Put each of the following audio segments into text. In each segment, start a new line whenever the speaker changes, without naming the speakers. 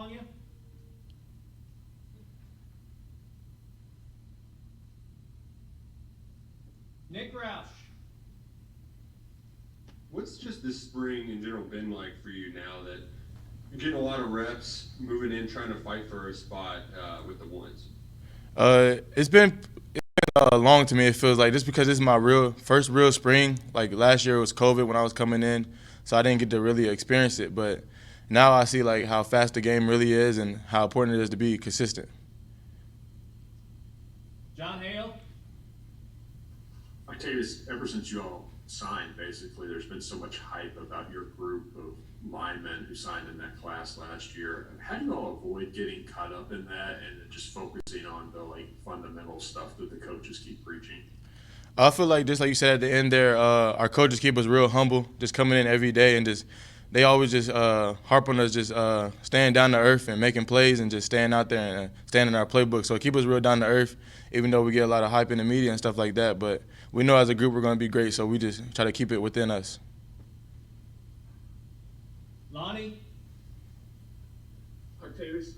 on you. Nick Roush.
What's just this spring in general been like for you now that you're getting a lot of reps, moving in, trying to fight for a spot with the ones?
It's been long to me. It feels like just because this is my first real spring. Like last year was COVID when I was coming in, so I didn't get to really experience it. But now I see like how fast the game really is and how important it is to be consistent.
John Hale.
Octavious, ever since you all signed, basically, there's been so much hype about your group of linemen who signed in that class last year. How do you all avoid getting caught up in that and just focusing on the fundamental stuff that the coaches keep preaching?
I feel like just like you said at the end there, our coaches keep us real humble, just coming in every day and just they always just harp on us just staying down to earth and making plays and just staying out there and staying in our playbook. So keep us real down to earth, even though we get a lot of hype in the media and stuff like that. But we know as a group we're going to be great, so we just try to keep it within us.
Lonnie.
Octavious,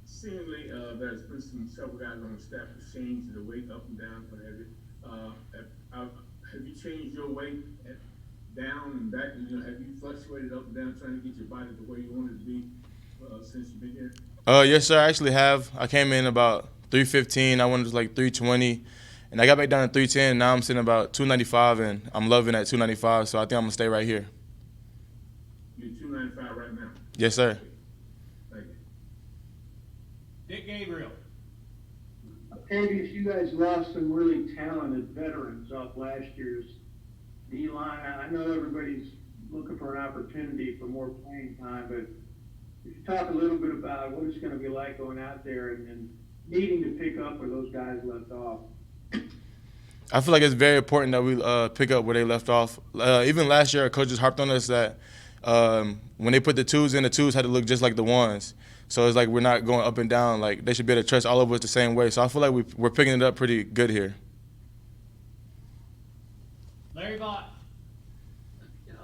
seemingly there's been several guys on the staff who've changed the weight up and down, what have you. Have you changed your weight down and back? And, have you fluctuated up and down trying to get your body the way you want it to be since you've been here?
Yes, sir. I actually have. I came in about 315. I went to like 320. And I got back down to 310. Now I'm sitting about 295, and I'm loving at 295, so I think I'm going to stay right here.
You're 295 right now?
Yes, sir.
Thank you.
Dick Gabriel.
Octavious, you guys lost some really talented veterans off last year's D-line. I know everybody's looking for an opportunity for more playing time, but if you talk a little bit about what it's going to be like going out there and needing to pick up where those guys left off.
I feel like it's very important that we pick up where they left off. Even last year, our coaches harped on us that when they put the twos in, the twos had to look just like the ones. So it's like we're not going up and down. Like they should be able to trust all of us the same way. So I feel like we're picking it up pretty good here.
Larry Vaught.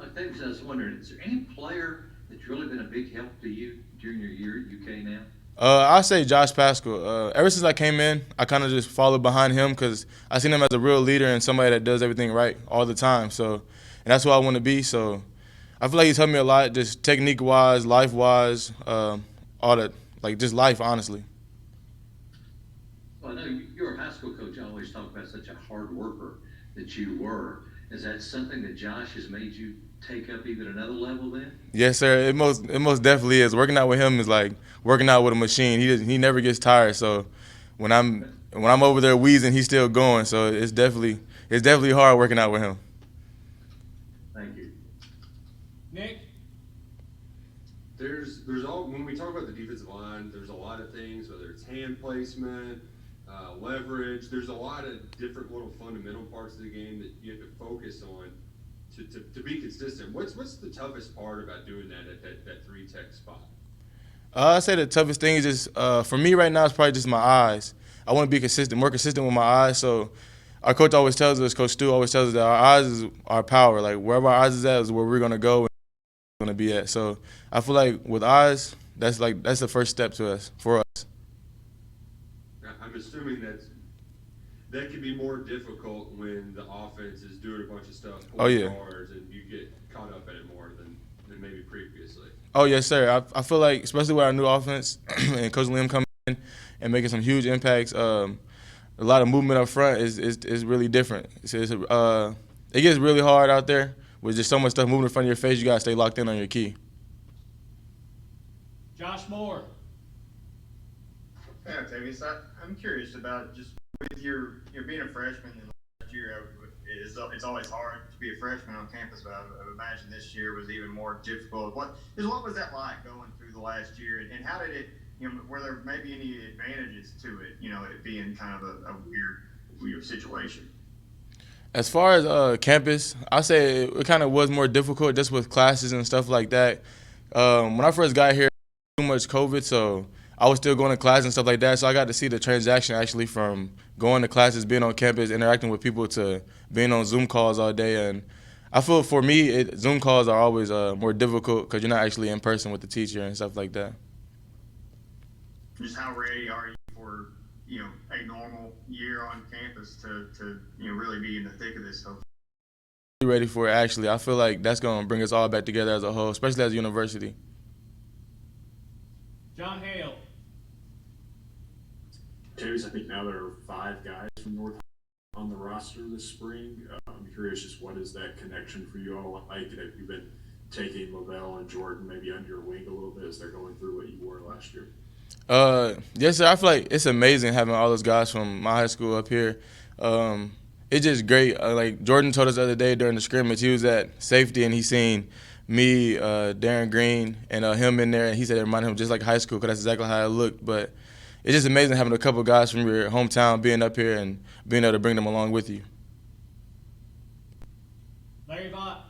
Octavius, I was wondering, is there any player that's really been a big help to you during your year at UK now?
I'll say Josh Pascal. Ever since I came in, I kind of just followed behind him because I seen him as a real leader and somebody that does everything right all the time. So, and that's who I want to be. So, I feel like he's helped me a lot, just technique-wise, life-wise, all that, like just life, honestly.
Well, I know you're a high school coach. I always talk about such a hard worker that you were. Is that something that Josh has made you take up even another level then?
Yes, sir. It most definitely is. Working out with him is like working out with a machine. He never gets tired. So when I'm over there wheezing, he's still going. So it's definitely hard working out with him.
Thank you.
Nick.
There's all when we talk about the defensive line, there's a lot of things, whether it's hand placement, leverage. There's a lot of different little fundamental parts of the game that you have to focus on to be consistent. What's the toughest part about doing that at that 3 tech spot?
I say the toughest thing is just for me right now is probably just my eyes. I want to be consistent, more consistent with my eyes. So our coach always tells us, Coach Stu always tells us that our eyes is our power. Like wherever our eyes is at is where we're gonna go and we're gonna be at. So I feel like with eyes, that's the first step for us.
I'm assuming that can be more difficult when the offense is doing a bunch of stuff, pulling yards, and you get caught up in it more than maybe previously.
Oh, yes, sir. I feel like, especially with our new offense and Coach Liam coming in and making some huge impacts, a lot of movement up front is really different. It gets really hard out there with just so much stuff moving in front of your face. You got to stay locked in on your key.
Josh Moore.
Yeah, Octavious, I'm curious about just with your being a freshman and last year, it's always hard to be a freshman on campus, but I would imagine this year was even more difficult. What was that like going through the last year, and how did it, were there maybe any advantages to it, it being kind of a weird situation?
As far as campus, I say it kind of was more difficult just with classes and stuff like that. When I first got here, too much COVID, so I was still going to class and stuff like that, so I got to see the transaction actually from going to classes, being on campus, interacting with people to being on Zoom calls all day. And I feel for me, Zoom calls are always more difficult because you're not actually in person with the teacher and stuff like that.
Just how ready are you for, a normal year on campus to really be in the thick of this stuff?
Ready for it, actually. I feel like that's going to bring us all back together as a whole, especially as a university.
John Hale.
Octavious, I think now there are 5 guys from North on the roster this spring. I'm curious, just what is that connection for you all like? And have you been taking Lavelle and Jordan maybe under your wing a little bit as they're going through what you were last year?
Yes, sir. I feel like it's amazing having all those guys from my high school up here. It's just great. Like Jordan told us the other day during the scrimmage, he was at safety and he seen me, Darren Green, and him in there, and he said it reminded him just like high school because that's exactly how it looked. But it's just amazing having a couple guys from your hometown being up here and being able to bring them along with you.
Larry Vaught.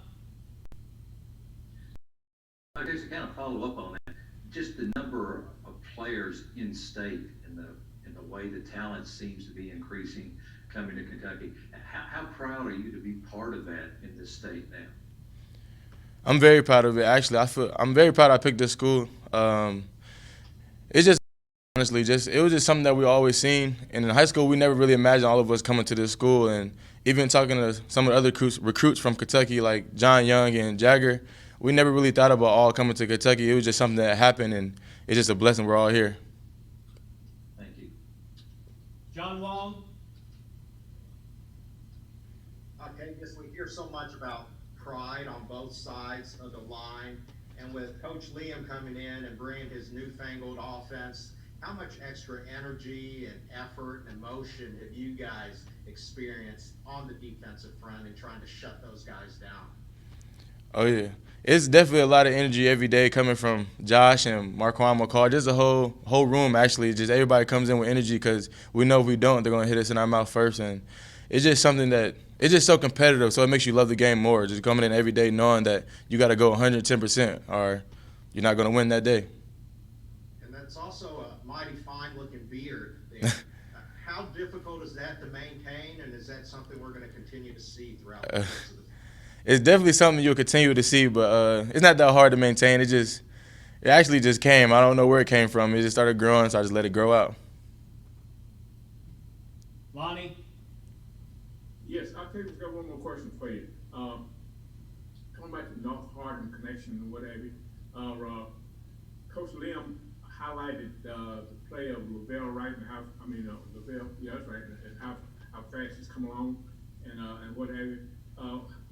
I guess to kind of follow up on that, just the number of players in state and the way the talent seems to be increasing coming to Kentucky. How proud are you to be part of that in this state now?
I'm very proud of it. Actually, I'm very proud I picked this school. It's just honestly it was just something that we always seen. And in high school, we never really imagined all of us coming to this school. And even talking to some of the other recruits from Kentucky, like John Young and Jagger, we never really thought about all coming to Kentucky. It was just something that happened, and it's just a blessing we're all here.
Thank you.
John Wong.
Okay, just we hear so much about pride on both sides of the line, and with Coach Liam coming in and bringing his newfangled offense, how much extra energy and effort and emotion have you guys experienced on the defensive front and trying to shut those guys down?
Oh, yeah. It's definitely a lot of energy every day coming from Josh and Marquand McCall. Just the whole room, actually. Just everybody comes in with energy because we know if we don't, they're going to hit us in our mouth first. And it's just something that it's just so competitive, so it makes you love the game more. Just coming in every day knowing that you got to go 110% or you're not going to win that day.
And that's also a mighty fine-looking beard there. How difficult is that to maintain, and is that something we're going to continue to see throughout the course of the
It's definitely something you'll continue to see, but it's not that hard to maintain. It actually just came. I don't know where it came from. It just started growing, so I just let it grow out.
Lonnie.
Yes, Octavious, got one more question for you. Coming back to North Hardin connection and what have you, Coach Liam highlighted the play of Lavelle Wright and Lavelle, yeah, that's right, and how fast he's come along and what have you.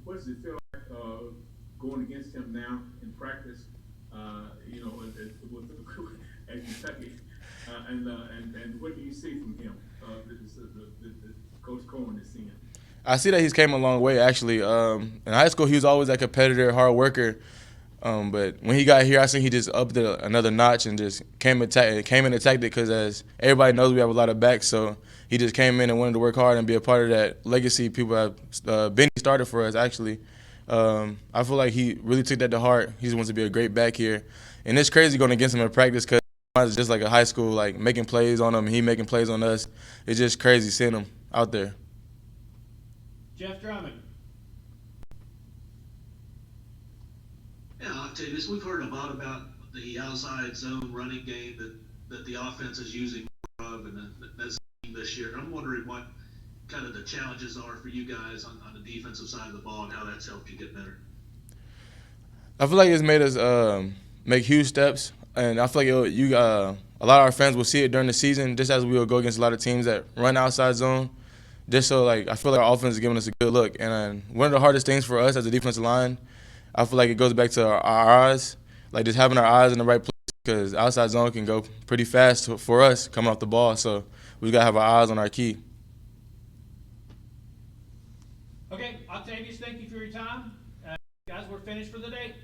What does it feel like going against him now in practice? At Kentucky, and what do you see from him? The Coach Cohen is seeing.
I see that he's came a long way, actually. In high school, he was always a competitor, hard worker. But when he got here, I think he just upped it another notch and just came and attacked it because, as everybody knows, we have a lot of backs. So he just came in and wanted to work hard and be a part of that legacy people have Benny started for us, actually. I feel like he really took that to heart. He just wants to be a great back here. And it's crazy going against him in practice because it's just like a high school, like making plays on him, and he making plays on us. It's just crazy seeing him out there.
Jeff Drummond.
Yeah, Octavius, we've heard a lot about the outside zone running game that the offense is using more of, and that's this year. I'm wondering what kind of the challenges are for you guys on the defensive side of the ball and how that's helped you get better.
I feel like it's made us make huge steps, and I feel like a lot of our fans will see it during the season, just as we will go against a lot of teams that run outside zone. Just so, I feel like our offense is giving us a good look. And one of the hardest things for us as a defensive line, I feel like it goes back to our eyes, like just having our eyes in the right place, because outside zone can go pretty fast for us coming off the ball. So we got to have our eyes on our key.
Okay, Octavius, thank you for your time. Guys, we're finished for the day.